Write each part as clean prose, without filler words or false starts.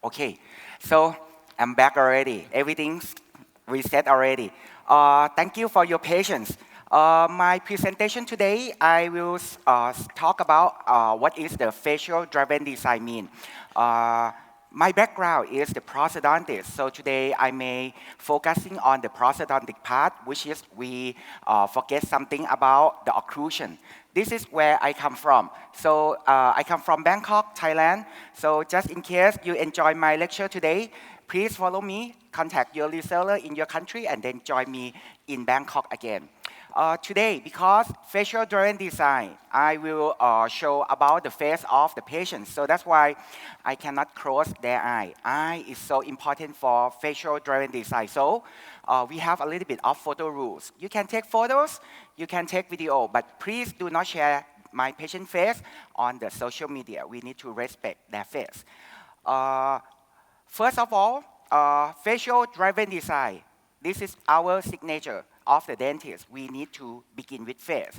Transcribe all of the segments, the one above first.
Okay, so I'm back already. Everything's reset already. Thank you for your patience. My presentation today, I will talk about what is the facial driven design mean. Uh, my background is the prosthodontist, so today I may focusing on the prosthodontic part, which is we forget something about the occlusion. This is where I come from. So I come from Bangkok, Thailand. So just in case you enjoy my lecture today, please follow me, contact your reseller in your country, and then join me in Bangkok again. Today, because facial driven design, I will show about the face of the patient. So that's why I cannot close their eye. Eye is so important for facial driven design. So we have a little bit of photo rules. You can take photos, you can take video, but please do not share my patient face on the social media. We need to respect their face. Uh, First of all, facial driven design. This is our signature of the dentist. We need to begin with face.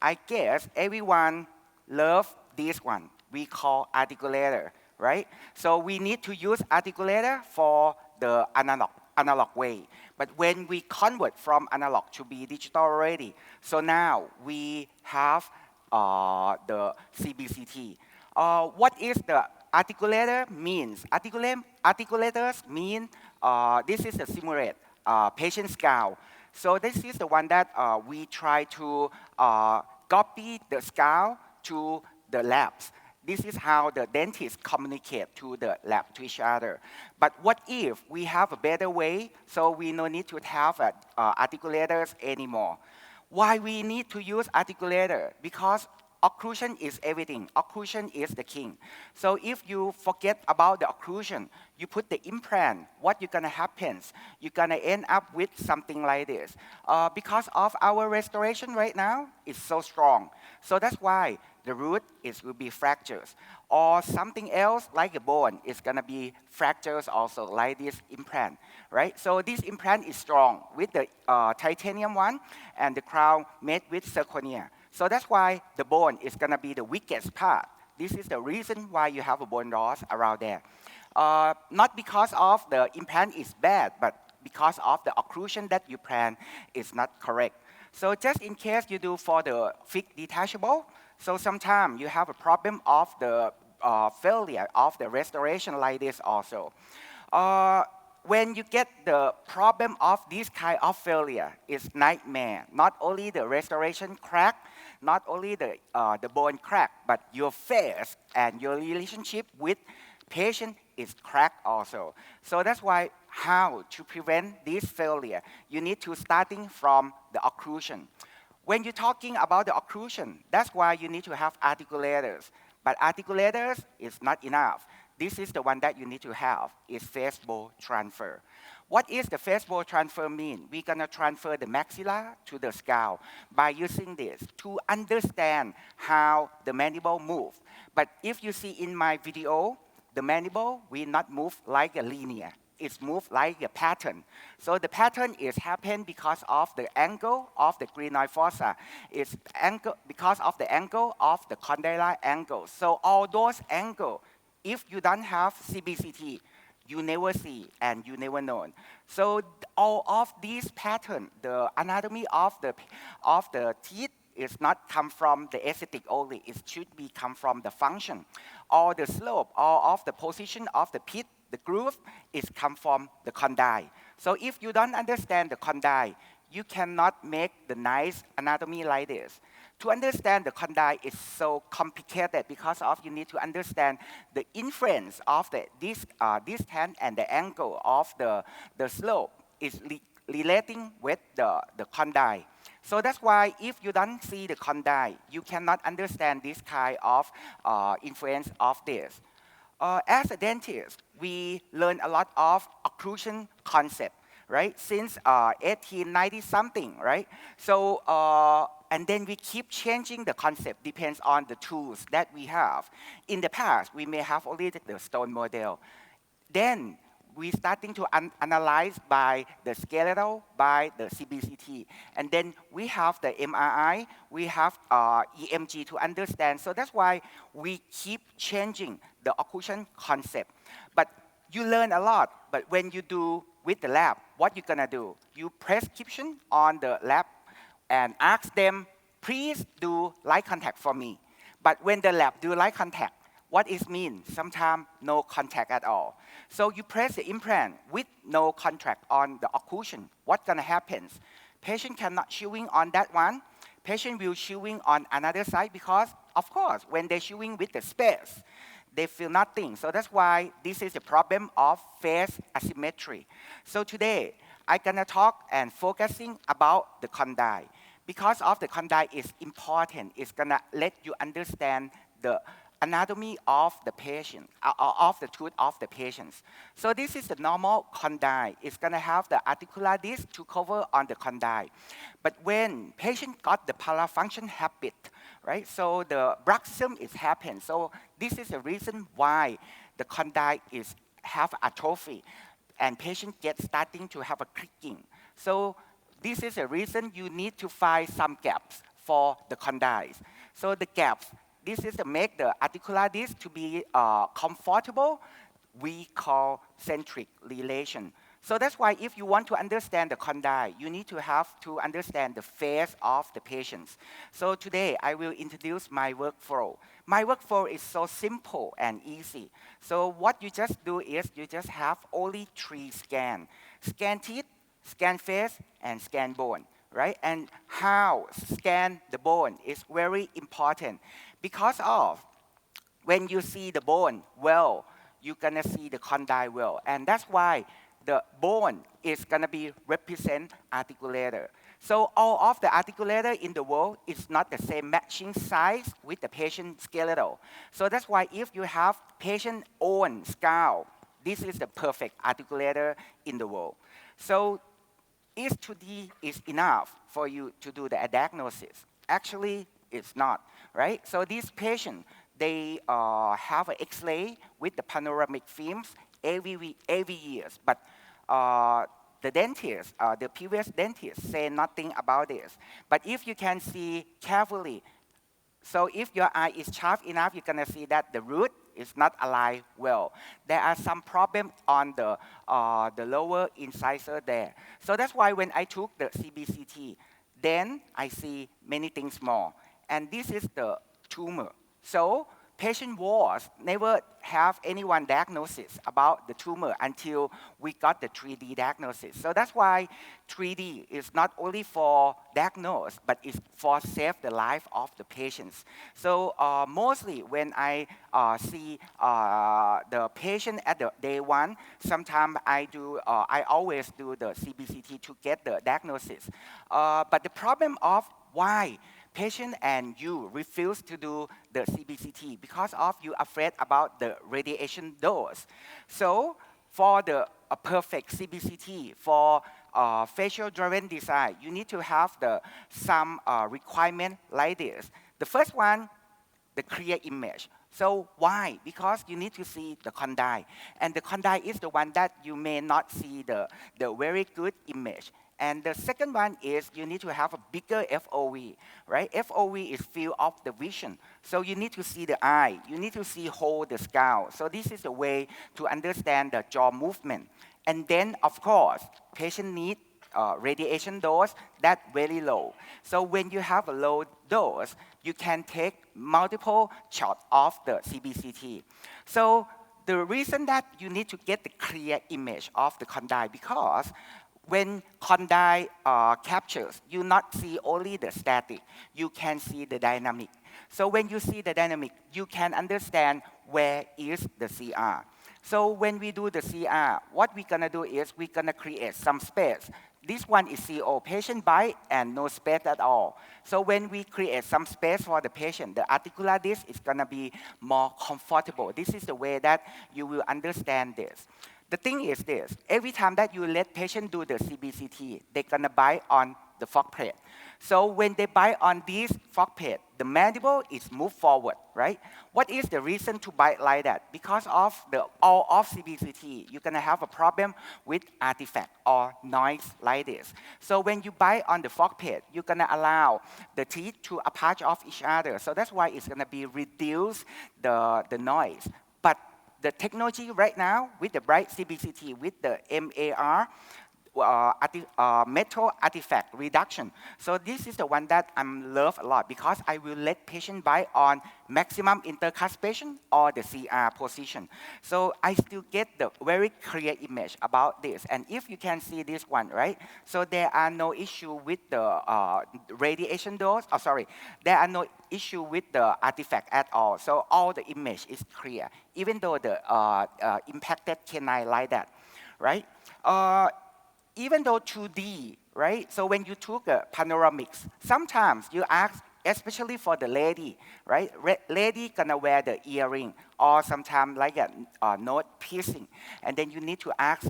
I guess everyone loves this one. We call articulator, right? So we need to use articulator for the analog way. But when we convert from analog to be digital already, so now we have the CBCT. What is the articulator means? Articulators mean this is a simulate patient scale. So this is the one that we try to copy the scale to the labs. This is how the dentists communicate to the lab to each other. But what if we have a better way so we no need to have articulators anymore? Why we need to use articulator? Because occlusion is everything. Occlusion is the king. So if you forget about the occlusion, you put the implant, what you're gonna happen? You're gonna end up with something like this. Because of our restoration right now, it's so strong. So that's why the root will be fractures. Or something else like a bone is gonna be fractures also, like this implant, right? So this implant is strong with the titanium one and the crown made with zirconia. So that's why the bone is gonna be the weakest part. This is the reason why you have a bone loss around there. Not because of the implant is bad, but because of the occlusion that you plan is not correct. So just in case you do for the fixed detachable, so sometimes you have a problem of the failure of the restoration like this also. When you get the problem of this kind of failure, it's nightmare. Not only the restoration crack, not only the bone crack, but your face and your relationship with patient is cracked also. So that's why how to prevent this failure, you need to starting from the occlusion. When you're talking about the occlusion, that's why you need to have articulators. But articulators is not enough. This is the one that you need to have, is face bone transfer. What is the face bone transfer mean? We're gonna transfer the maxilla to the skull by using this to understand how the mandible move. But if you see in my video, the mandible will not move like a linear. It's moved like a pattern. So the pattern is happen because of the angle of the glenoid fossa. It's angle because of the angle of the condyle angle. So all those angles, if you don't have CBCT, you never see and you never know. So all of these patterns, the anatomy of the teeth is not come from the aesthetic only. It should be come from the function. All the slope, all of the position of the pit, the groove is come from the condyle. So if you don't understand the condyle, you cannot make the nice anatomy like this. To understand the condyle is so complicated because of you need to understand the influence of the distance and the angle of the slope is relating with the condyle. So that's why if you don't see the condyle, you cannot understand this kind of influence of this. As a dentist, we learn a lot of occlusion concept, right? Since 1890 something, right? So, and then we keep changing the concept, depends on the tools that we have. In the past, we may have only the stone model. Then we starting to analyze by the skeletal, by the CBCT. And then we have the MRI, we have EMG to understand. So that's why we keep changing the occlusion concept. But You learn a lot, but when you do with the lab, what you're gonna do? You prescription on the lab and ask them, please do light contact for me. But when the lab do light contact, what it means? Sometimes no contact at all. So you press the implant with no contact on the occlusion. What's gonna happen? Patient cannot chewing on that one. Patient will chewing on another side because, of course, when they're chewing with the space, they feel nothing. So that's why this is the problem of phase asymmetry. So today, I'm gonna talk and focusing about the condyle. Because of the condyle is important, it's gonna let you understand the anatomy of the patient, of the tooth of the patients. So this is the normal condyle. It's gonna have the articular disc to cover on the condyle. But when patient got the parafunction habit, right? So the bruxism is happen. So this is the reason why the condyle is have atrophy, and patient get starting to have a clicking. So this is the reason you need to find some gaps for the condyles. So the gaps, this is to make the articular disc to be comfortable. We call centric relation. So that's why if you want to understand the condyle, you need to have to understand the phase of the patients. So today I will introduce my workflow. My workflow is so simple and easy. So what you just do is you just have only 3 scans. Scan teeth, scan face, and scan bone, right? And how scan the bone is very important because of when you see the bone well, you're gonna see the condyle well. And that's why the bone is gonna be represent articulator. So all of the articulator in the world is not the same matching size with the patient skeletal. So that's why if you have patient own skull, this is the perfect articulator in the world. So is 2D is enough for you to do the diagnosis? Actually, it's not, right? So these patients, they have an X-ray with the panoramic films every years, but the dentist, the previous dentist say nothing about this. But if you can see carefully, so if your eye is sharp enough, you're gonna see that the root is not aligned well. There are some problem on the lower incisor there. So that's why when I took the CBCT, then I see many things more. And this is the tumor. So patient was never have anyone diagnosis about the tumor until we got the 3D diagnosis. So that's why 3D is not only for diagnose, but it's for save the life of the patients. So mostly when I see the patient at the day 1, sometimes I always do the CBCT to get the diagnosis. But the problem of why patient and you refuse to do the CBCT because of you afraid about the radiation dose. So for the perfect CBCT for facial driven design, you need to have some requirement like this. The first one, the clear image. So why? Because you need to see the condyle. And the condyle is the one that you may not see the very good image. And the second one is you need to have a bigger FOV, right? FOV is field of the vision. So you need to see the eye. You need to see whole the skull. So this is a way to understand the jaw movement. And then, of course, patient need radiation dose that very low. So when you have a low dose, you can take multiple shots of the CBCT. So the reason that you need to get the clear image of the condyle because when condyle captures, you not see only the static, you can see the dynamic. So when you see the dynamic, you can understand where is the CR. So when we do the CR, what we're gonna do is we're gonna create some space. This one is CO, patient bite and no space at all. So when we create some space for the patient, the articular disc is gonna be more comfortable. This is the way that you will understand this. The thing is this, every time that you let patient do the CBCT, they're gonna bite on the fork plate. So when they bite on this fork plate, the mandible is moved forward, right? What is the reason to bite like that? Because of the all of CBCT, you're gonna have a problem with artifact or noise like this. So when you bite on the fork plate, you're gonna allow the teeth to approach of each other. So that's why it's gonna be reduce the noise. But the technology right now with the bright CBCT, with the MAR, metal artifact reduction. So this is the one that I love a lot because I will let patient buy on maximum intercuspation or the CR position. So I still get the very clear image about this. And if you can see this one, right? So there are no issue with the radiation dose. Oh, sorry. There are no issue with the artifact at all. So all the image is clear, even though the impacted canine like that, right? Even though 2D, right? So when you took a panoramics, sometimes you ask, especially for the lady, right? Lady gonna wear the earring or sometimes like a nose piercing. And then you need to ask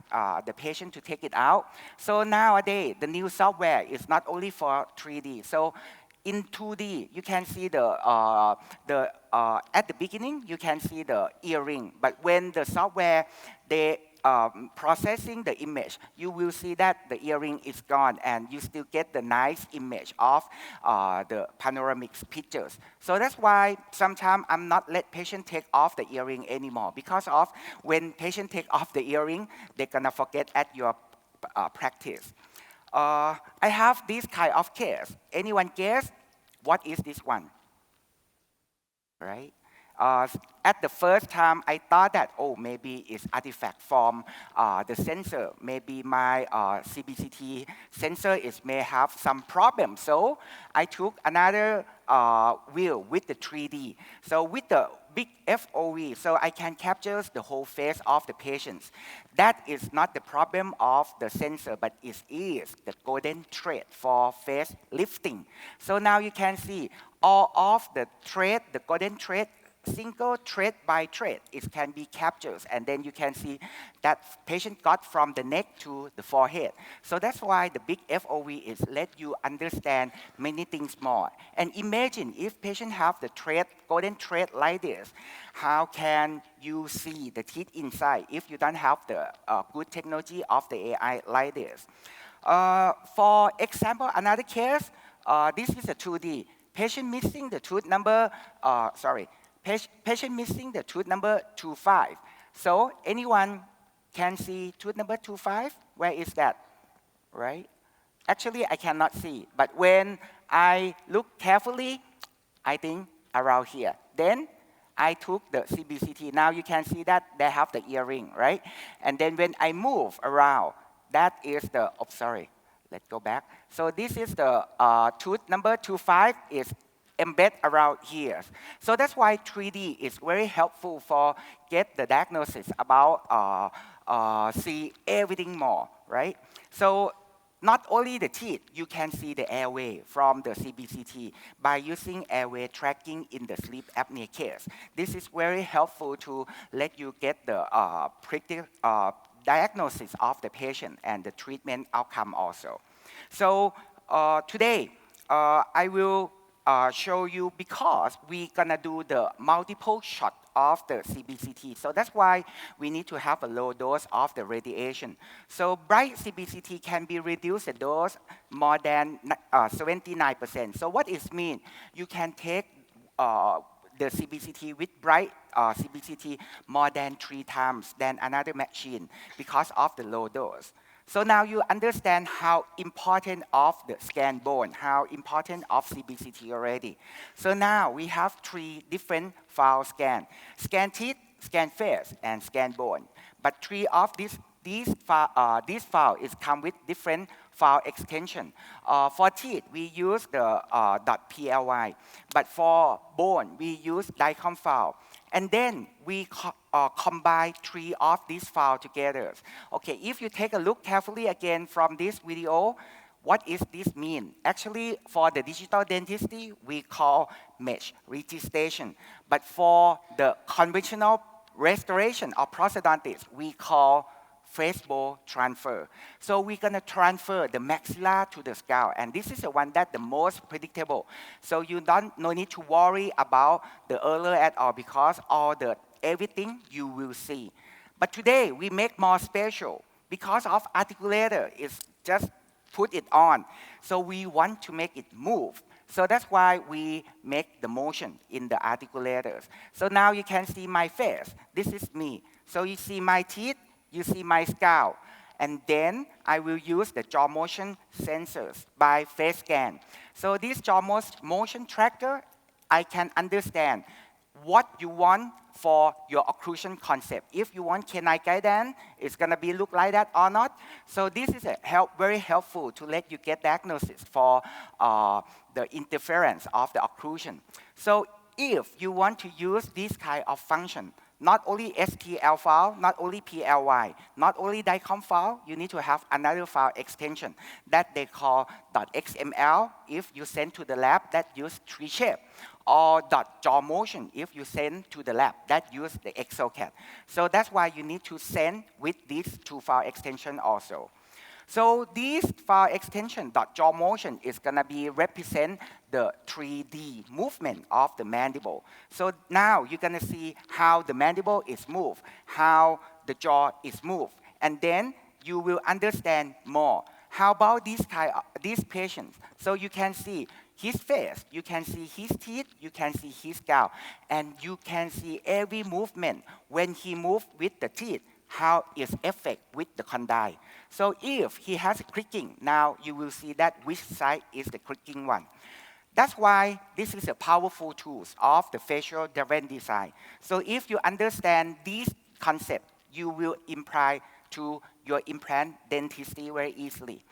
the patient to take it out. So nowadays, the new software is not only for 3D. So in 2D, you can see at the beginning, you can see the earring. But when the software, they processing the image, you will see that the earring is gone and you still get the nice image of the panoramic pictures. So that's why sometimes I'm not let patient take off the earring anymore because of when patient take off the earring, they're gonna forget at your practice. I have this kind of case. Anyone guess what is this one? Right? At the first time, I thought that, oh, maybe it's artifact from the sensor. Maybe my CBCT sensor may have some problem. So I took another wheel with the 3D. So with the big FOV, so I can capture the whole face of the patients. That is not the problem of the sensor, but it is the golden thread for face lifting. So now you can see all of the thread, the golden thread, single thread by thread, it can be captured, and then you can see that patient got from the neck to the forehead. So that's why the big FOV is let you understand many things more. And imagine if patient have the thread, golden thread like this, how can you see the teeth inside if you don't have the good technology of the AI like this? For example, another case, this is a 2D. Patient missing the tooth number, patient missing the tooth number 25. So anyone can see tooth number 25? Where is that, right? Actually, I cannot see. But when I look carefully, I think around here. Then I took the CBCT. Now you can see that they have the earring, right? And then when I move around, that is the, oh, sorry, let's go back. So this is the tooth number 25 is embed around here. So that's why 3D is very helpful for get the diagnosis about see everything more, right? So not only the teeth, you can see the airway from the CBCT by using airway tracking in the sleep apnea case. This is very helpful to let you get the predictive diagnosis of the patient and the treatment outcome also. So today, I will show you because we're gonna do the multiple shot of the CBCT. So that's why we need to have a low dose of the radiation. So bright CBCT can be reduced the dose more than 79%. So what it means? You can take the CBCT with bright CBCT more than 3 times than another machine because of the low dose. So now you understand how important of the scan bone, how important of CBCT already. So now we have 3 different file scan: scan teeth, scan face, and scan bone. But 3 of these file is come with different file extension. For teeth, we use the .ply, but for bone, we use DICOM file. And then we combine 3 of these files together. Okay, if you take a look carefully again from this video, what is this mean? Actually, for the digital dentistry, we call mesh registration. But for the conventional restoration or prosthodontics, we call face-bone transfer. So we're going to transfer the maxilla to the skull, and this is the one that the most predictable. So you no need to worry about the error at all because everything you will see. But today we make more special because of articulator is just put it on. So we want to make it move. So that's why we make the motion in the articulators. So now you can see my face. This is me. So you see my teeth, you see my skull. And then I will use the jaw motion sensors by face scan. So this jaw motion tracker, I can understand what you want for your occlusion concept. If you want canine guidance, it's going to be look like that or not. So this is very helpful to let you get diagnosis for the interference of the occlusion. So if you want to use this kind of function, not only STL file, not only PLY, not only DICOM file, you need to have another file extension that they call .xml. If you send to the lab, that use 3Shape. Or .jaw motion if you send to the lab, that use the ExoCAD. So that's why you need to send with these two file extension also. So this file extension .jaw motion is going to be represent the 3D movement of the mandible. So now you're going to see how the mandible is moved, how the jaw is moved, and then you will understand more. How about these patients? So you can see his face, you can see his teeth, you can see his skull, and you can see every movement when he moves with the teeth, how it's affect with the condyle. So if he has clicking, now you will see that which side is the clicking one. That's why this is a powerful tool of the facial different design. So if you understand this concept, you will apply to your implant dentistry very easily.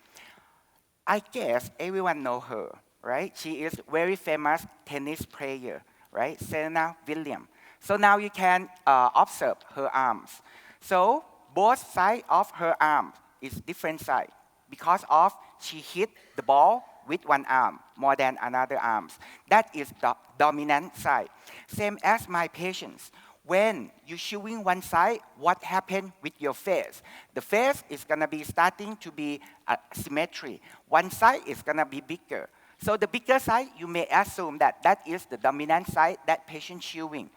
I guess everyone knows her, right? She is very famous tennis player, right? Serena Williams. So now you can observe her arms. So both sides of her arm is different side because of she hit the ball with one arm more than another arms. That is the dominant side. Same as my patients. When you're chewing one side, what happened with your face? The face is going to be starting to be symmetry. One side is going to be bigger. So the bigger side, you may assume that that is the dominant side that patient chewing.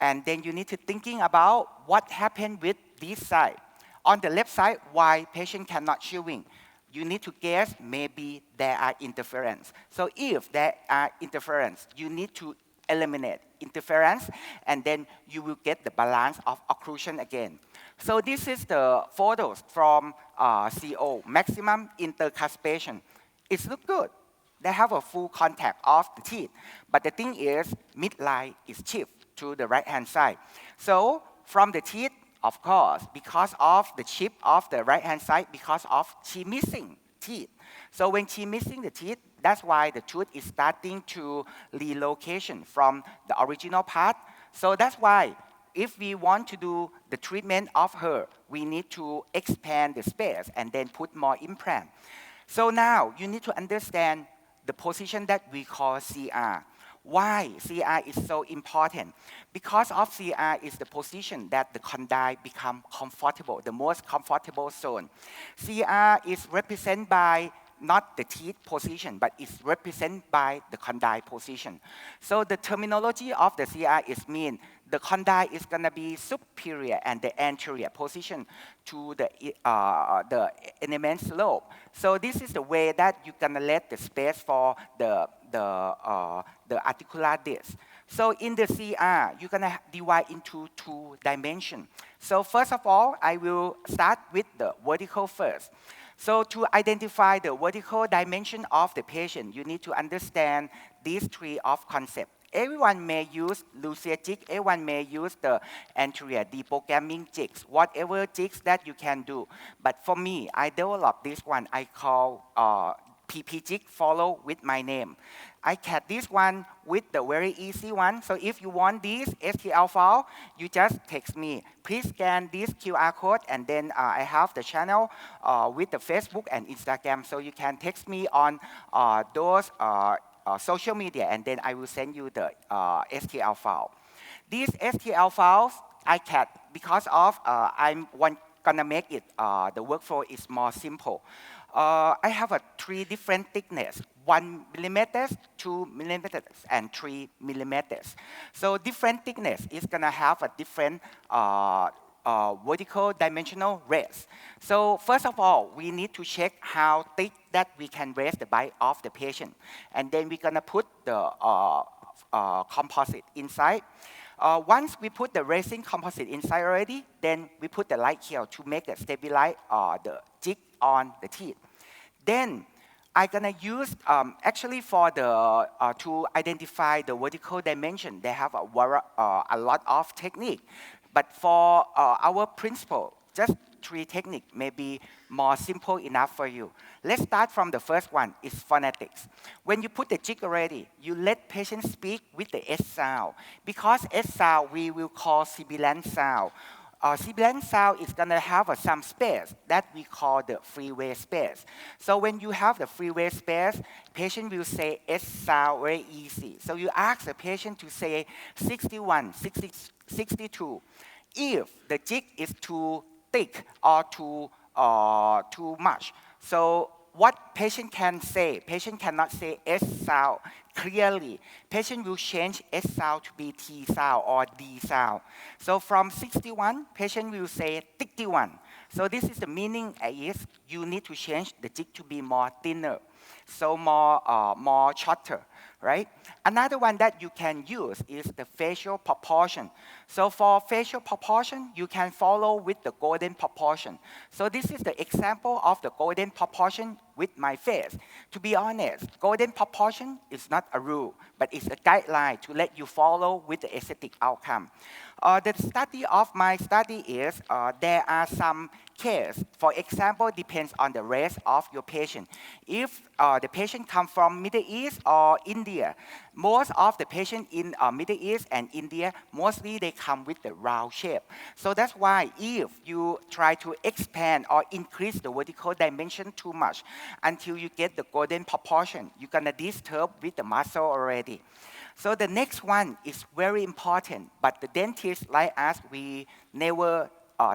And then you need to thinking about what happened with this side. On the left side, why patient cannot chewing? You need to guess maybe there are interference. So if there are interference, you need to eliminate interference, and then you will get the balance of occlusion again. So this is the photos from CO, maximum intercuspation. It looks good. They have a full contact of the teeth. But the thing is, midline is shift to the right-hand side. So from the teeth, of course, because of the chip of the right-hand side, because of she missing teeth. So when she missing the teeth, that's why the tooth is starting to relocation from the original part. So that's why if we want to do the treatment of her, we need to expand the space and then put more implant. So now you need to understand the position that we call CR. Why CR is so important? Because of CR is the position that the condyle become comfortable, the most comfortable zone. CR is represented by not the teeth position, but it's represented by the condyle position. So the terminology of the CR is mean the condyle is going to be superior and the anterior position to the eminent slope. So this is the way that you're going to let the space for the articular disc. So in the CR, you're going to divide into 2 dimensions. So first of all, I will start with the vertical first. So to identify the vertical dimension of the patient, you need to understand these 3 of concepts. Everyone may use Lucia jig, everyone may use the anterior deprogramming jigs, whatever jigs that you can do. But for me, I developed this one I call PP jig, follow with my name. I cut this one with the very easy one. So if you want this STL file, you just text me. Please scan this QR code, and then I have the channel with the Facebook and Instagram. So you can text me on those social media, and then I will send you the STL file. These STL files I cut because of I'm gonna make it, the workflow is more simple. I have 3 different thickness, 1 millimeters, 2 millimeters, and 3 millimeters. So different thickness is gonna have a different vertical dimensional raise. So first of all, we need to check how thick that we can raise the bite of the patient. And then we're gonna put the composite inside. Once we put the resin composite inside already, then we put the light here to make it stabilize the jig on the teeth. Then I'm gonna use actually for the to identify the vertical dimension. They have a lot of technique, but for our principle, just 3 techniques may be more simple enough for you. Let's start from the first one, is phonetics. When you put the jig already, you let patients speak with the S sound. Because S sound, we will call sibilant sound. Sibilant sound is going to have some space that we call the freeway space. So when you have the freeway space, patient will say S sound very easy. So you ask the patient to say 61, 60, 62. If the jig is too thick or too much, so what patient can say, patient cannot say S sound clearly. Patient will change S sound to be T sound or D sound. So from 61, patient will say 61. So this is the meaning is you need to change the jig to be more thinner, so more shorter, right? Another one that you can use is the facial proportion. So for facial proportion, you can follow with the golden proportion. So this is the example of the golden proportion with my face. To be honest, golden proportion is not a rule, but it's a guideline to let you follow with the aesthetic outcome. The study of my study is there are some cases. For example, depends on the race of your patient. If the patient come from Middle East or India, most of the patients in Middle East and India, mostly they come with the round shape. So that's why if you try to expand or increase the vertical dimension too much until you get the golden proportion, you're gonna disturb with the muscle already. So the next one is very important, but the dentists like us, we never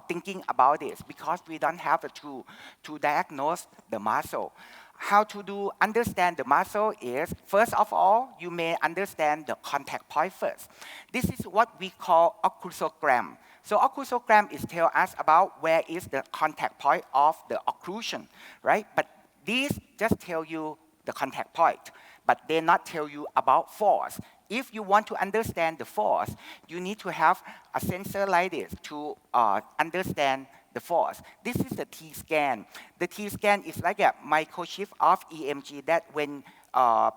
thinking about this because we don't have a tool to diagnose the muscle. How to understand the muscle is, first of all, you may understand the contact point first. This is what we call occlusogram. So occlusogram is tell us about where is the contact point of the occlusion, right? But these just tell you the contact point, but they not tell you about force. If you want to understand the force, you need to have a sensor like this to understand the force. This is the T-scan. The T-scan is like a microchip of EMG that when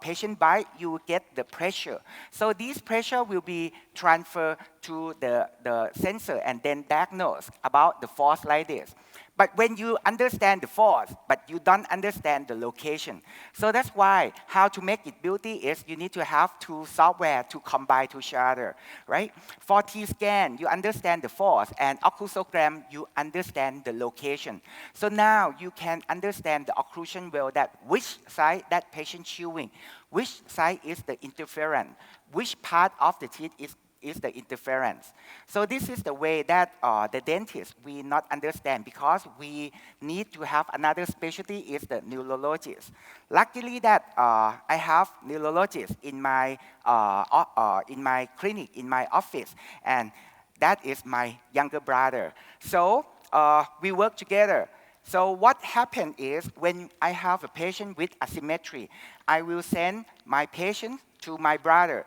patient bite, you will get the pressure. So this pressure will be transferred to the sensor and then diagnose about the force like this. But when you understand the force, but you don't understand the location. So that's why how to make it beauty is you need to have 2 software to combine to each other, right? For T-scan, you understand the force, and occlusogram, you understand the location. So now you can understand the occlusion well, that which side that patient chewing, which side is the interference, which part of the teeth is the interference. So this is the way that the dentist we not understand because we need to have another specialty is the neurologist. Luckily that I have neurologist in my clinic, in my office, and that is my younger brother. So we work together. So what happened is when I have a patient with asymmetry, I will send my patient to my brother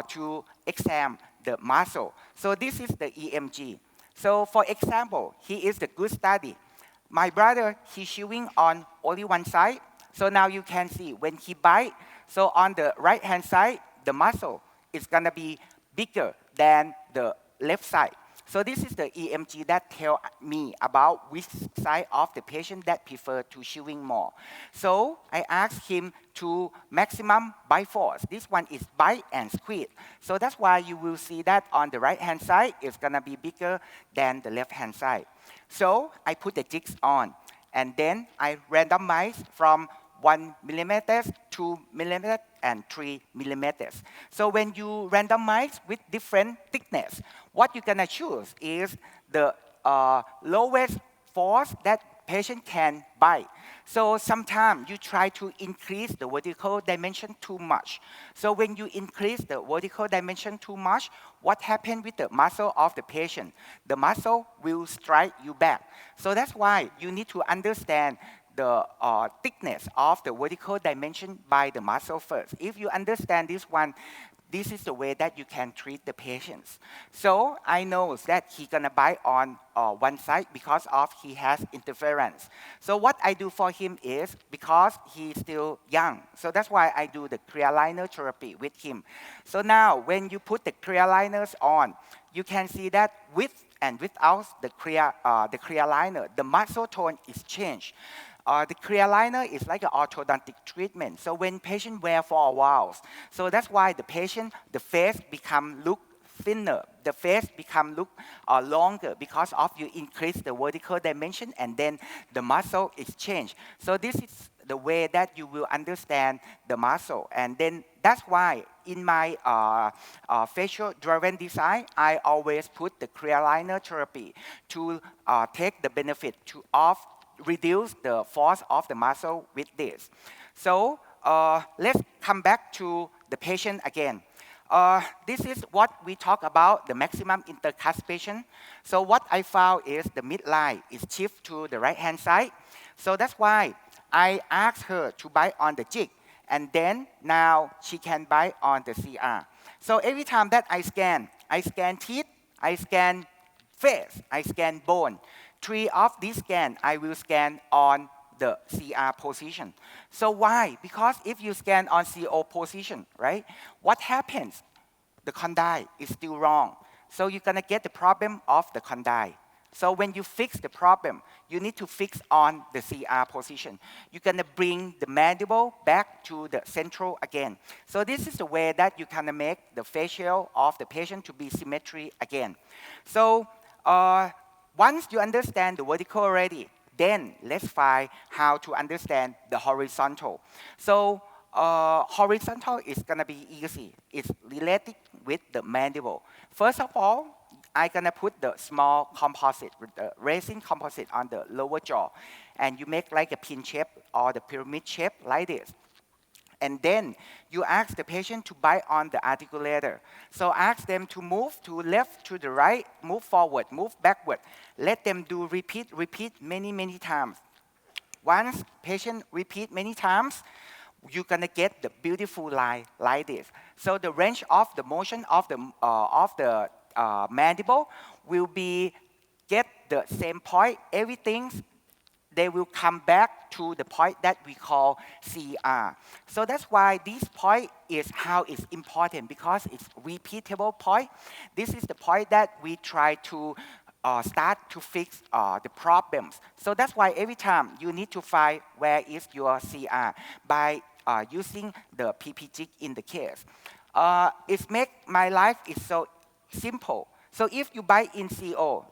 to examine the muscle. So this is the EMG. So for example, here is the good study. My brother, he's chewing on only one side. So now you can see when he bite, so on the right hand side, the muscle is gonna be bigger than the left side. So this is the EMG that tell me about which side of the patient that prefer to chewing more. So I asked him to maximum bite force. This one is bite and squeeze. So that's why you will see that on the right hand side, it's gonna be bigger than the left hand side. So I put the jigs on, and then I randomize from 1 millimeter, 2 millimeters, and 3 millimeters. So when you randomize with different thickness, what you're gonna choose is the lowest force that patient can bite. So sometimes you try to increase the vertical dimension too much. So when you increase the vertical dimension too much, what happens with the muscle of the patient? The muscle will strike you back. So that's why you need to understand the thickness of the vertical dimension by the muscle first. If you understand this one, this is the way that you can treat the patients. So I know that he's gonna bite on one side because of he has interference. So what I do for him is, because he's still young, so that's why I do the clear aligner therapy with him. So now when you put the clear aligners on, you can see that with and without the clear aligner, the muscle tone is changed. The clear aligner is like an orthodontic treatment. So when patient wear for a while, so that's why the patient, the face become look thinner. The face become look longer because of you increase the vertical dimension and then the muscle is changed. So this is the way that you will understand the muscle. And then that's why in my facial driven design, I always put the clear aligner therapy to take the benefit of reduce the force of the muscle with this. So let's come back to the patient again. This is what we talk about, the maximum intercuspation. So what I found is the midline is shift to the right-hand side. So that's why I asked her to bite on the jig, and then now she can bite on the CR. So every time that I scan teeth, I scan face, I scan bone. 3 of these scans, I will scan on the CR position. So why? Because if you scan on CO position, right, what happens? The condyle is still wrong. So you're gonna get the problem of the condyle. So when you fix the problem, you need to fix on the CR position. You're gonna bring the mandible back to the central again. So this is the way that you can make the facial of the patient to be symmetry again. So once you understand the vertical already, then let's find how to understand the horizontal. So horizontal is gonna be easy. It's related with the mandible. First of all, I'm gonna put the small composite, the resin composite on the lower jaw. And you make like a pin shape or the pyramid shape like this. And then you ask the patient to bite on the articulator. So ask them to move to left, to the right, move forward, move backward. Let them do repeat many times. Once patient repeat many times, you're gonna get the beautiful line like this. So the range of the motion of the mandible will be get the same point. Everything they will come back to the point that we call CR. So that's why this point is how it's important, because it's repeatable point. This is the point that we try to start to fix the problems. So that's why every time you need to find where is your CR by using the PP jig in the case. It makes my life is so simple. So if you buy in CO,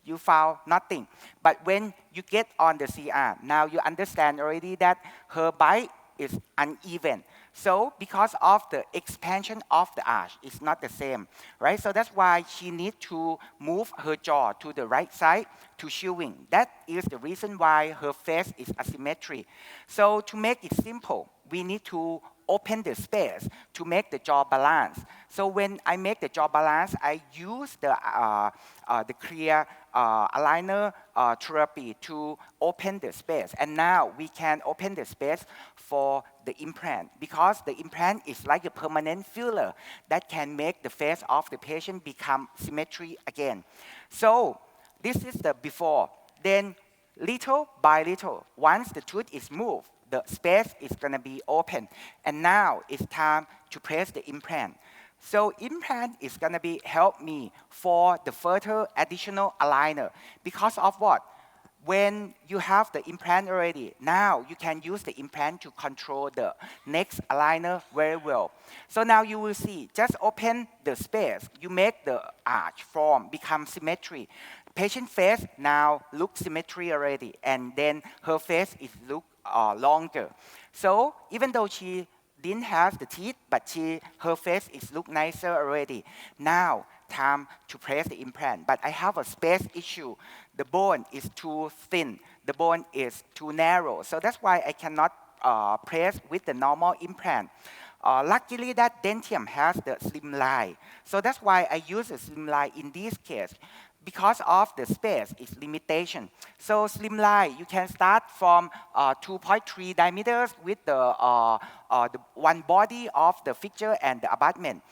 you found nothing. But when you get on the CR, now you understand already that her bite is uneven. So because of the expansion of the arch, it's not the same, right? So that's why she needs to move her jaw to the right side to shielding. That is the reason why her face is asymmetry. So to make it simple, we need to open the space to make the jaw balance. So when I make the jaw balance, I use the clear aligner therapy to open the space. And now we can open the space for the implant, because the implant is like a permanent filler that can make the face of the patient become symmetry again. So this is the before. Then little by little, once the tooth is moved, the space is going to be open. And now it's time to place the implant. So implant is going to be help me for the further additional aligner. Because of what? When you have the implant already, now you can use the implant to control the next aligner very well. So now you will see, just open the space. You make the arch form become symmetry. Patient face now looks symmetry already, and then her face is look longer. So even though she didn't have the teeth, but her face is look nicer already. Now, time to place the implant. But I have a space issue. The bone is too thin. The bone is too narrow. So that's why I cannot place with the normal implant. Luckily, that dentium has the slim line. So that's why I use a slim line in this case. Because of the space, its limitation. So slim line, you can start from 2.3 diameters with the one body of the fixture and the abutment.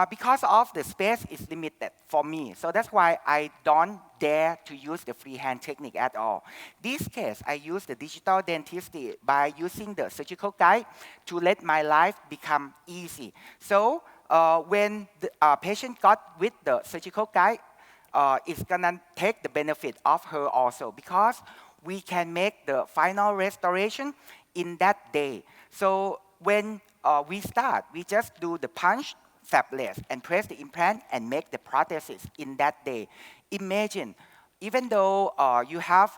Because of the space is limited for me, so that's why I don't dare to use the freehand technique at all. This case, I use the digital dentistry by using the surgical guide to let my life become easy. So when the patient got with the surgical guide, it's gonna take the benefit of her also because we can make the final restoration in that day. So when we start, we just do the punch, fabless, and press the implant and make the prosthesis in that day. Imagine, even though you have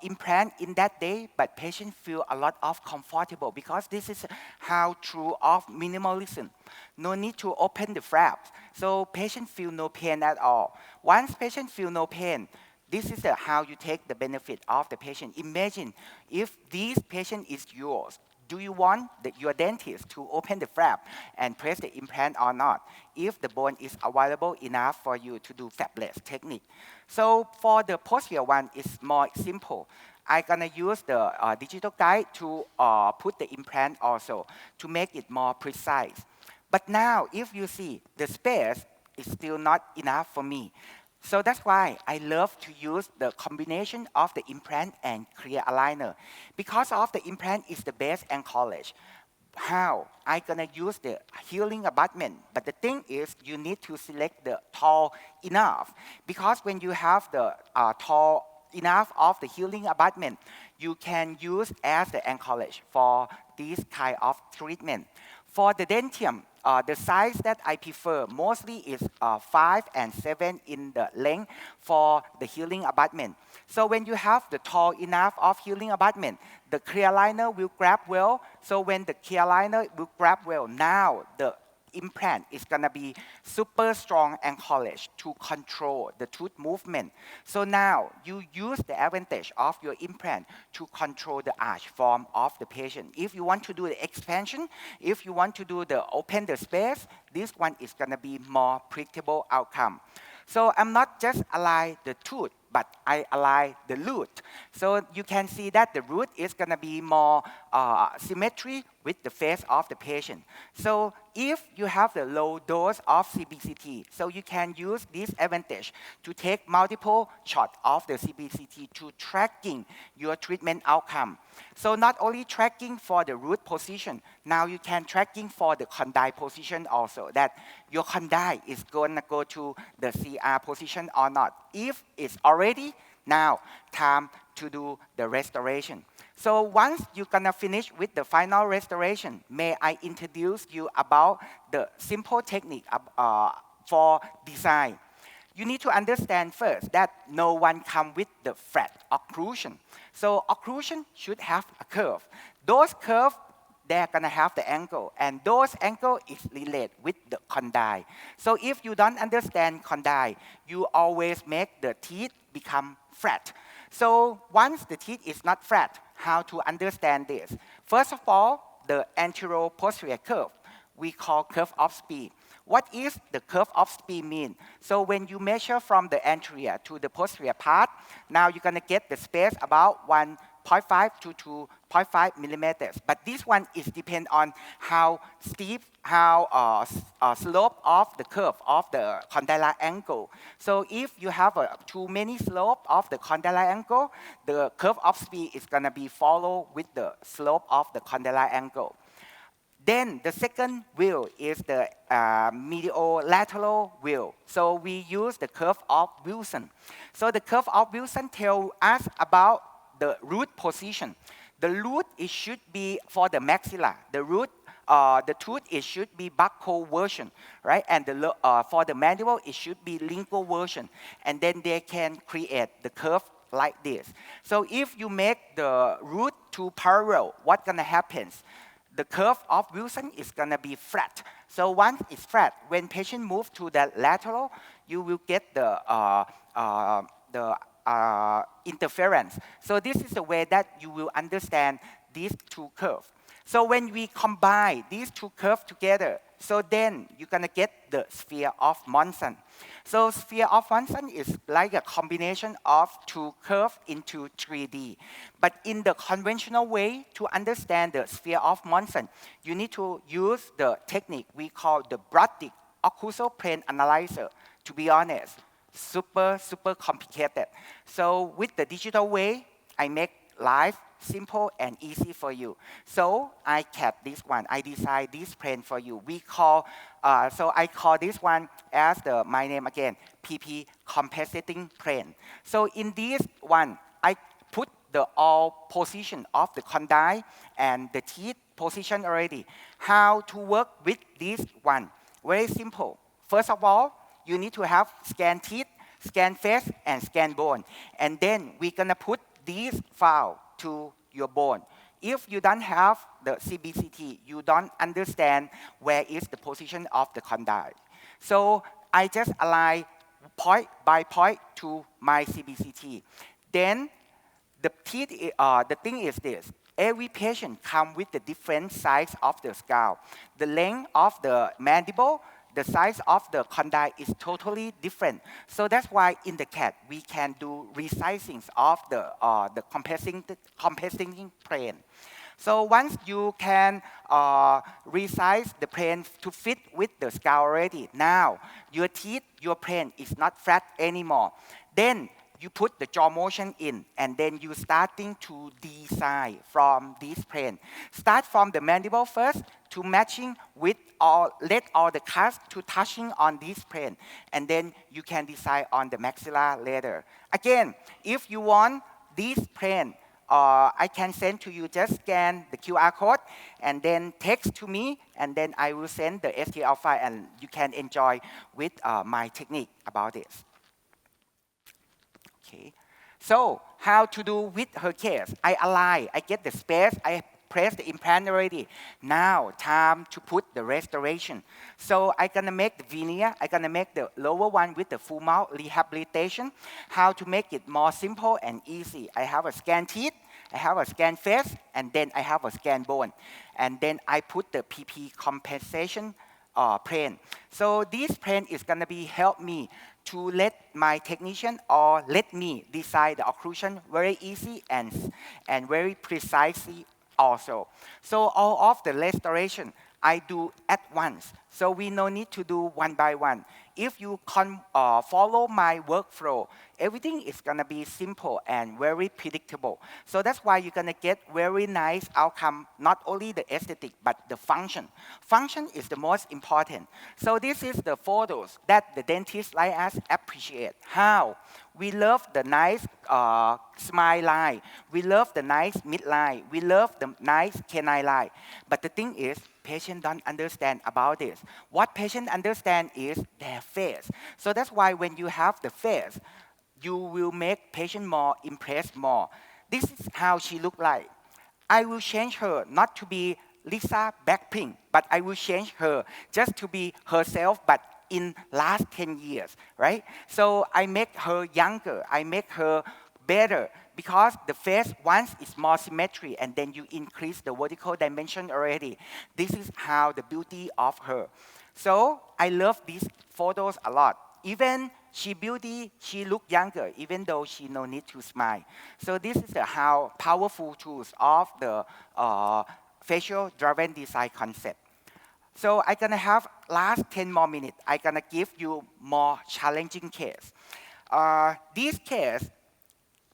implant in that day, but patient feel a lot of comfortable because this is how true of minimalism. No need to open the flaps, so patient feel no pain at all. Once patient feel no pain, this is how you take the benefit of the patient. Imagine if this patient is yours. Do you want your dentist to open the flap and press the implant or not, if the bone is available enough for you to do fabless technique? So for the posterior one, it's more simple. I'm gonna use the digital guide to put the implant also to make it more precise. But now, if you see, the space is still not enough for me. So that's why I love to use the combination of the implant and clear aligner. Because of the implant is the best anchorage. How? I'm gonna use the healing abutment. But the thing is, you need to select the tall enough. Because when you have the tall enough of the healing abutment, you can use as the anchorage for this kind of treatment. For the dentium, the size that I prefer mostly is 5 and 7 in the length for the healing abutment. So when you have the tall enough of healing abutment, the clear aligner will grab well. So when the clear aligner will grab well, now the implant is gonna be super strong anchorage to control the tooth movement. So now you use the advantage of your implant to control the arch form of the patient. If you want to do the expansion, if you want to do the open the space, this one is gonna be more predictable outcome. So I'm not just align the tooth, but I align the root. So you can see that the root is gonna be more symmetry with the face of the patient. So if you have the low dose of CBCT, so you can use this advantage to take multiple shots of the CBCT to tracking your treatment outcome. So not only tracking for the root position, now you can tracking for the condyle position also, that your condyle is gonna go to the CR position or not. If it's already, now time to do the restoration. So once you're gonna finish with the final restoration, may I introduce you about the simple technique for design. You need to understand first that no one comes with the flat occlusion. So occlusion should have a curve. Those curves, they're gonna have the angle, and those angle is related with the condyle. So if you don't understand condyle, you always make the teeth become flat. So once the teeth is not flat, how to understand this? First of all, the anterior-posterior curve, we call curve of speed. What is the curve of speed mean? So when you measure from the anterior to the posterior part, now you're gonna get the space about 1.5 to 2.5 millimeters. But this one is depend on how steep, how slope of the curve of the condylar angle. So if you have too many slope of the condylar angle, the curve of speed is gonna be follow with the slope of the condylar angle. Then the second wheel is the mediolateral wheel. So we use the curve of Wilson. So the curve of Wilson tells us about the root position. The root, it should be for the maxilla. The root, the tooth, it should be buccal version, right? And for the mandible, it should be lingual version. And then they can create the curve like this. So if you make the root two parallel, what's gonna happen? the curve of Wilson is going to be flat. So once it's flat, when patient move to the lateral, you will get the interference. So this is the way that you will understand these two curves. So when we combine these two curves together, so then you're going to get the sphere of Monson. So sphere of Monson is like a combination of two curves into 3D. But in the conventional way, to understand the sphere of Monson, you need to use the technique we call the Brodick occlusal plane analyzer. To be honest, super complicated. So with the digital way, I make life simple and easy for you. So I kept this one. I designed this plane for you. So I call this one as my name again, PP compensating plane. So in this one, I put the all position of the condyle and the teeth position already. How to work with this one? Very simple. First of all, you need to have scan teeth, scan face, and scan bone. And then we're going to put these file to your bone. If you don't have the CBCT, you don't understand where is the position of the condyle. So I just align point by point to my CBCT. Then the thing is this. Every patient comes with the different size of the skull. The length of the mandible, the size of the condyle is totally different. So that's why in the CAT, we can do resizing of the compensating plane. So once you can resize the plane to fit with the skull already, now your teeth, your plane is not flat anymore. Then you put the jaw motion in, and then you starting to design from this plane. Start from the mandible first to matching with let all the cuts to touching on this plane, and then you can decide on the maxilla later. Again, if you want this plane, I can send to you, just scan the QR code and then text to me, and then I will send the STL file, and you can enjoy with my technique about this. Okay. So how to do with her case? I align, I get the space, I press the implant already. Now time to put the restoration. So I'm gonna make the veneer, I'm gonna make the lower one with the full mouth rehabilitation. How to make it more simple and easy. I have a scan teeth, I have a scan face, and then I have a scan bone. And then I put the PP compensation plane. So this plane is gonna be help me to let my technician or let me design the occlusion very easy and very precisely also. So all of the restoration I do at once. So we no need to do one by one. If you follow my workflow, everything is going to be simple and very predictable. So that's why you're going to get very nice outcome, not only the aesthetic, but the function. Function is the most important. So this is the photos that the dentists like us appreciate. How? We love the nice smile line. We love the nice midline. We love the nice canine line. But the thing is, patients don't understand about this. What patients understand is their face. So that's why when you have the face, you will make patient more impressed more. This is how she look like. I will change her not to be Lisa Blackpink, but I will change her just to be herself, but in last 10 years, right? So I make her younger, I make her better, because the face once is more symmetry, and then you increase the vertical dimension already. This is how the beauty of her. So I love these photos a lot. Even she beauty, she look younger, even though she no need to smile. So this is how powerful tools of the facial driven design concept. So I'm gonna have last 10 more minutes. I'm gonna give you more challenging case. This case,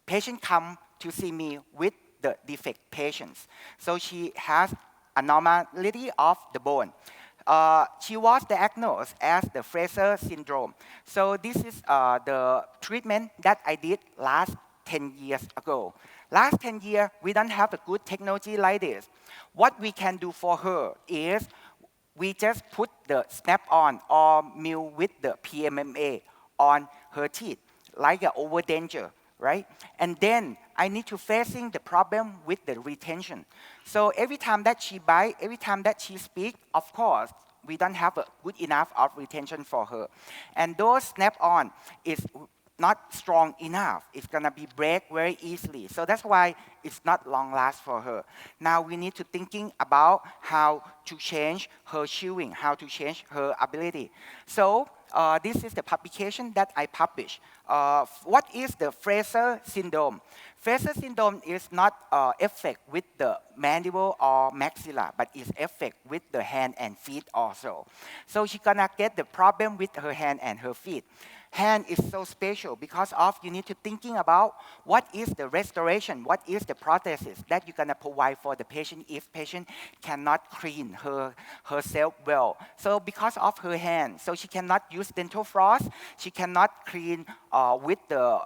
patient come to see me with the defect patients. So she has abnormality of the bone. She was diagnosed as the Fraser syndrome. So this is the treatment that I did last 10 years ago. Last 10 years, we don't have a good technology like this. What we can do for her is we just put the snap-on or mill with the PMMA on her teeth, like an overdenture, right? And then I need to facing the problem with the retention. So every time that she bite, every time that she speak, of course, we don't have a good enough of retention for her. And those snap-on is not strong enough. It's gonna be break very easily. So that's why it's not long last for her. Now we need to thinking about how to change her chewing, how to change her ability. So this is the publication that I published. What is the Fraser syndrome? Fraser syndrome is not effect with the mandible or maxilla, but is effect with the hand and feet also. So she gonna get the problem with her hand and her feet. Hand is so special because of you need to thinking about what is the restoration, what is the prosthesis that you're gonna provide for the patient if patient cannot clean herself well. So because of her hand, so she cannot use dental floss, she cannot clean with the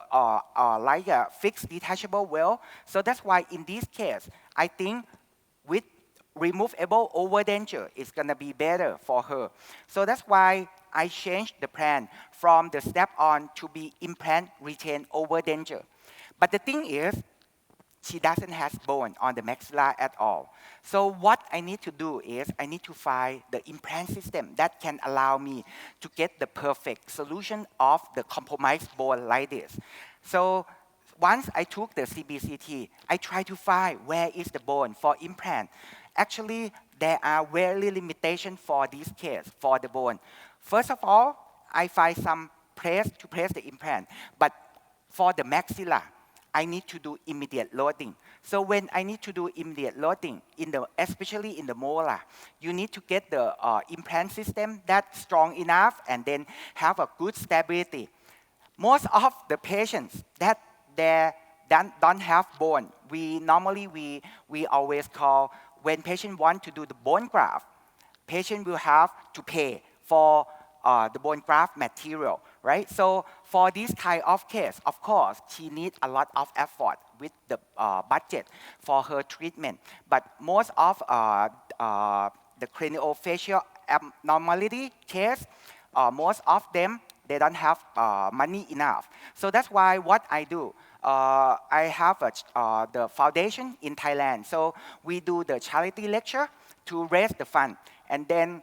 like a fixed detachable well. So that's why in this case, I think with removable overdenture is going to be better for her. So that's why I changed the plan from the step-on to be implant retain overdenture. But the thing is, she doesn't have bone on the maxilla at all. So what I need to do is I need to find the implant system that can allow me to get the perfect solution of the compromised bone like this. So once I took the CBCT, I try to find where is the bone for implant. Actually, there are very limitation for this case, for the bone. First of all, I find some place to place the implant. But for the maxilla, I need to do immediate loading. So when I need to do immediate loading, especially in the molar, you need to get the implant system that's strong enough and then have a good stability. Most of the patients that they don't have bone, we always call, when patient want to do the bone graft, patient will have to pay for the bone graft material, right? So for this kind of case, of course, she needs a lot of effort with the budget for her treatment. But most of the craniofacial abnormality case, most of them, they don't have money enough. So that's why what I do, I have the foundation in Thailand. So we do the charity lecture to raise the fund. And then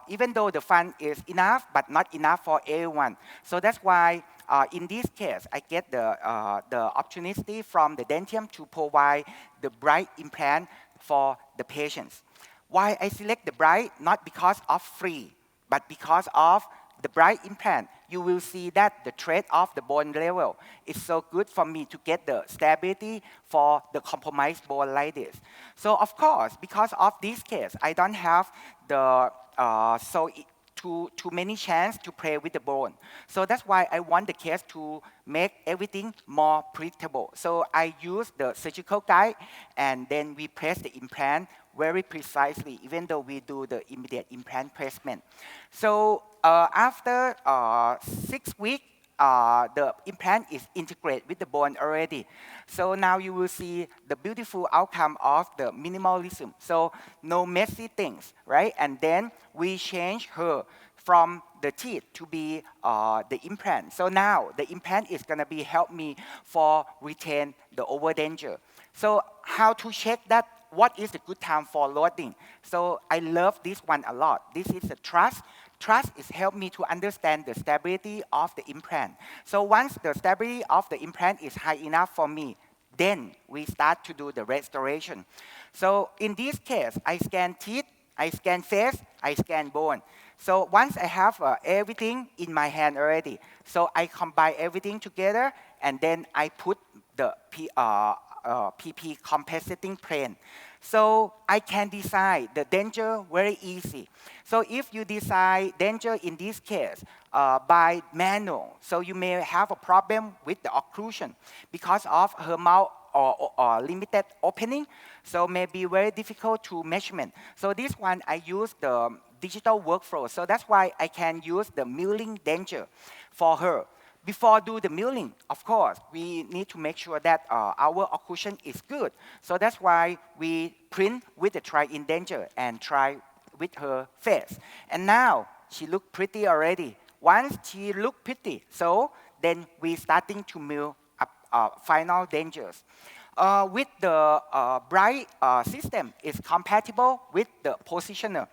even though the fund is enough, but not enough for everyone. So that's why in this case, I get the opportunity from the Dentium to provide the bright implant for the patients. Why I select the bright? Not because of free, but because of the bright implant. You will see that the thread of the bone level is so good for me to get the stability for the compromised bone like this. So of course, because of this case, I don't have the too many chance to play with the bone. So that's why I want the case to make everything more predictable. So I use the surgical guide and then we place the implant very precisely, even though we do the immediate implant placement. So after 6 weeks, the implant is integrated with the bone already. So now you will see the beautiful outcome of the minimalism. So no messy things, right? And then we change her from the teeth to be the implant. So now the implant is gonna be help me for retain the overdenture. So how to check that? What is the good time for loading? So I love this one a lot. This is the trust. Trust is help me to understand the stability of the implant. So once the stability of the implant is high enough for me, then we start to do the restoration. So in this case, I scan teeth, I scan face, I scan bone. So once I have everything in my hand already, so I combine everything together and then I put the PP compensating plane. So I can design the denture very easy. So if you design denture in this case by manual, so you may have a problem with the occlusion because of her mouth or limited opening. So may be very difficult to measurement. So this one I use the digital workflow. So that's why I can use the milling denture for her. Before do the milling, of course, we need to make sure that our occlusion is good. So that's why we print with the tri-indenture and try with her face. And now she look pretty already. Once she look pretty, so then we starting to mill final dangers. With the bright system, it's compatible with the positioner.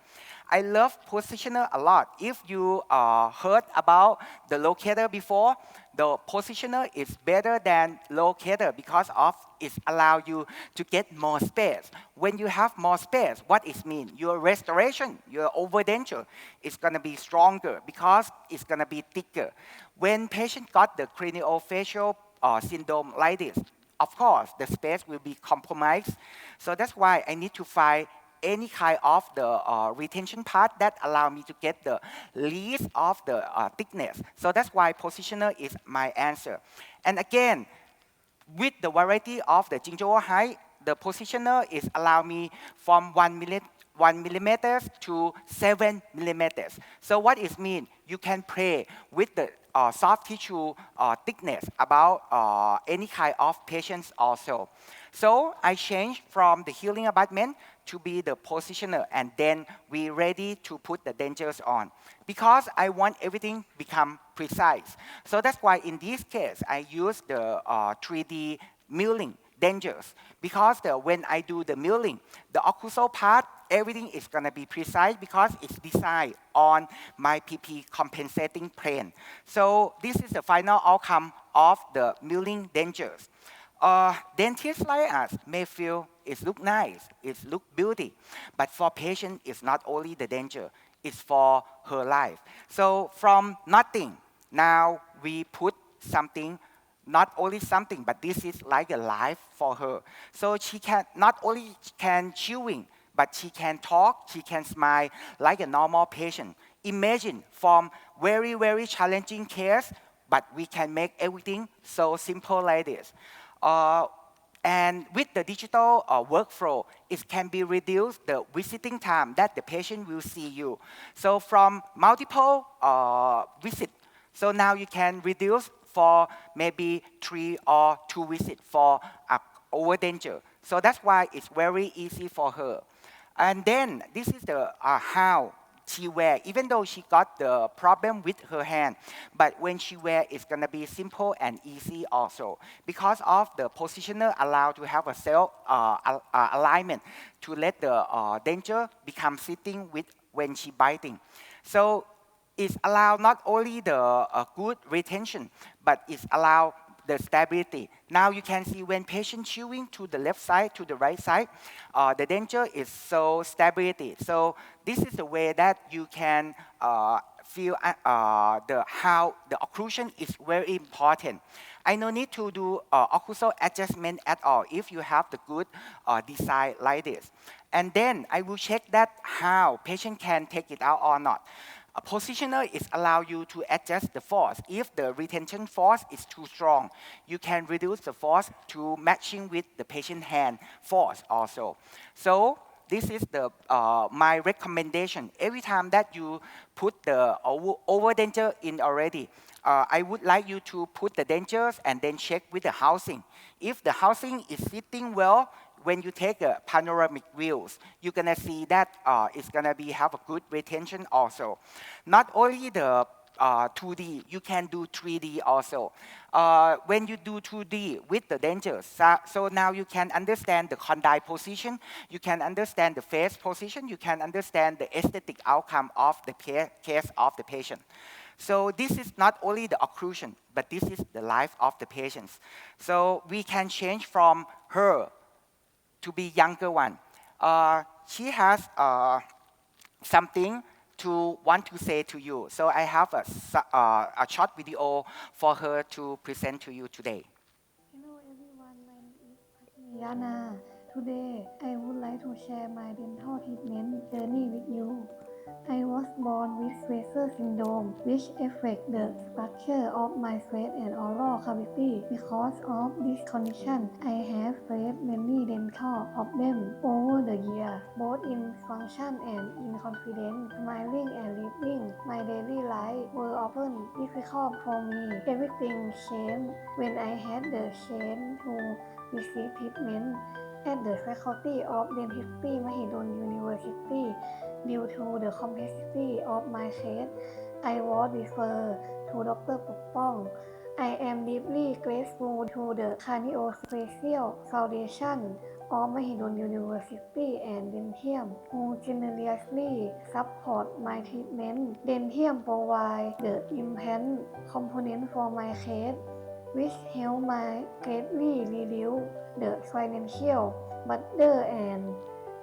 I love positioner a lot. If you heard about the locator before, the positioner is better than locator because of it allow you to get more space. When you have more space, what it means? Your restoration, your overdenture is going to be stronger because it's going to be thicker. When patient got the craniofacial syndrome like this, of course, the space will be compromised. So that's why I need to find any kind of the retention part that allow me to get the least of the thickness. So that's why positioner is my answer. And again, with the variety of the gingival height, the positioner is allow me from 1 millimeter to 7 millimeters. So what it means? You can play with the soft tissue thickness about any kind of patients also. So I changed from the healing abutment to be the positioner, and then we ready to put the dentures on. Because I want everything become precise. So that's why in this case, I use the 3D milling dentures. Because when I do the milling, the occlusal part, everything is going to be precise because it's designed on my PP compensating plane. So this is the final outcome of the milling dentures. Dentists like us may feel it look nice, it look beauty, but for patient, it's not only the denture, it's for her life. So from nothing, now we put something, not only something, but this is like a life for her. So she can not only can chewing, but she can talk, she can smile like a normal patient. Imagine from very, very challenging case, but we can make everything so simple like this. And with the digital workflow, it can be reduced the visiting time that the patient will see you. So from multiple visits, so now you can reduce for maybe 3 or 2 visits for overdenture. So that's why it's very easy for her. And then this is the how she wear, even though she got the problem with her hand, but when she wear, it's gonna be simple and easy also. Because of the positioner allowed to have a cell alignment to let the denture become sitting with when she biting. So it's allowed not only the good retention, but it's allowed the stability. Now you can see when patient chewing to the left side, to the right side, the denture is so stability. So this is the way that you can feel how the occlusion is very important. I no need to do occlusal adjustment at all if you have the good design like this. And then I will check that how patient can take it out or not. A positioner is allow you to adjust the force. If the retention force is too strong, you can reduce the force to matching with the patient hand force also. So this is the my recommendation. Every time that you put the overdenture in already, I would like you to put the dentures and then check with the housing. If the housing is sitting well, when you take a panoramic views, you're gonna see that it's gonna be have a good retention also. Not only the 2D, you can do 3D also. When you do 2D with the dentures, so now you can understand the condyle position, you can understand the face position, you can understand the aesthetic outcome of the case of the patient. So this is not only the occlusion, but this is the life of the patients. So we can change from her to be younger one. She has something to want to say to you. So I have a short video for her to present to you today. Hello everyone, my name is Yana. Today, I would like to share my dental treatment journey with you. I was born with Fraser syndrome, which affects the structure of my thread and oral cavity. Because of this condition, I have faced many dental problems over the years, both in function and in confidence. Smiling and living my daily life were often difficult for me. Everything changed when I had the chance to receive treatment at the Faculty of Dentistry Mahidol University. Due to the complexity of my case, I was referred to Dr. Pokpong, I am deeply grateful to the Craniofacial Foundation of Mahidol University and Dentium, who generously support my treatment. Dentium provide the implant component for my case, which help my greatly reduce the financial burden and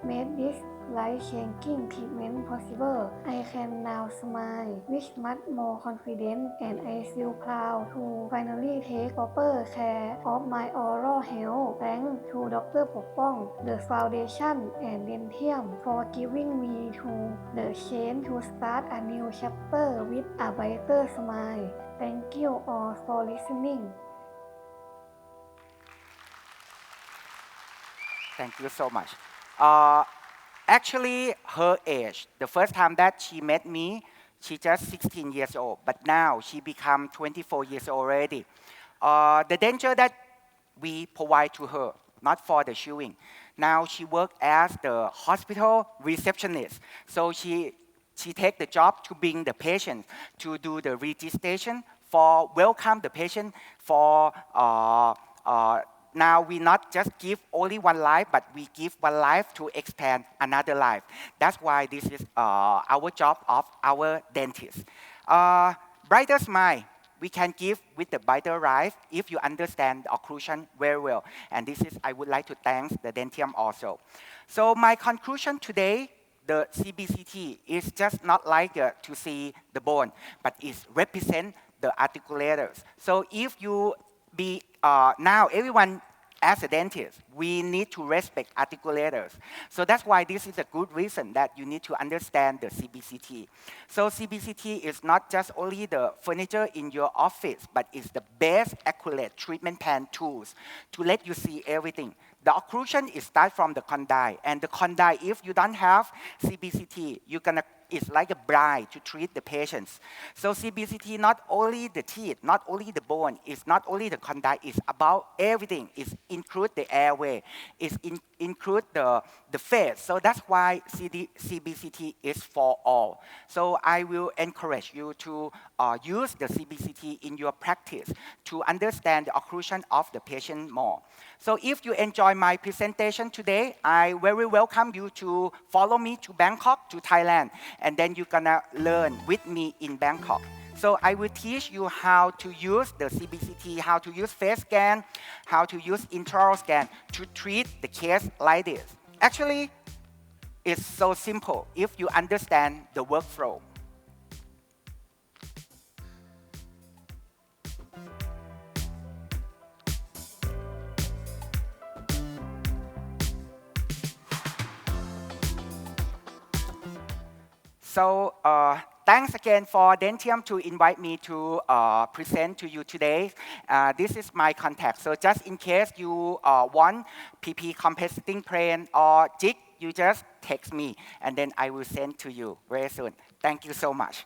made this life-changing treatment possible. I can now smile with much more confidence and I feel proud to finally take proper care of my oral health. Thanks to Dr. Pokpong, the foundation and Dentium for giving me to the chance to start a new chapter with a brighter smile. Thank you all for listening. Thank you so much. Uh, Actually, her age, the first time that she met me, she just 16 years old, but now she become 24 years old already. The danger that we provide to her, not for the chewing. Now she works as the hospital receptionist. So she take the job to bring the patient, to do the registration, for welcome the patient, for now we not just give only one life, but we give one life to expand another life. That's why this is our job of our dentist. Brighter smile, we can give with the brighter life if you understand the occlusion very well. And this is, I would like to thank the Dentium also. So my conclusion today, the CBCT is just not like to see the bone, but it represent the articulators. So if you be now everyone as a dentist, we need to respect articulators. So that's why this is a good reason that you need to understand the CBCT. So CBCT is not just only the furniture in your office, but it's the best accurate treatment plan tools to let you see everything. The occlusion is start from the condyle, and the condyle, if you don't have CBCT, you're gonna it's like a bride to treat the patients. So CBCT, not only the teeth, not only the bone, it's not only the condyle, it's about everything. It include the airway, it include the face. So that's why CBCT is for all. So I will encourage you to use the CBCT in your practice to understand the occlusion of the patient more. So if you enjoy my presentation today, I very welcome you to follow me to Bangkok, to Thailand, and then you're gonna learn with me in Bangkok. So I will teach you how to use the CBCT, how to use face scan, how to use intraoral scan to treat the case like this. Actually, it's so simple if you understand the workflow. So thanks again for Dentium to invite me to present to you today. This is my contact. So just in case you want PP compensating plane or jig, you just text me and then I will send to you very soon. Thank you so much.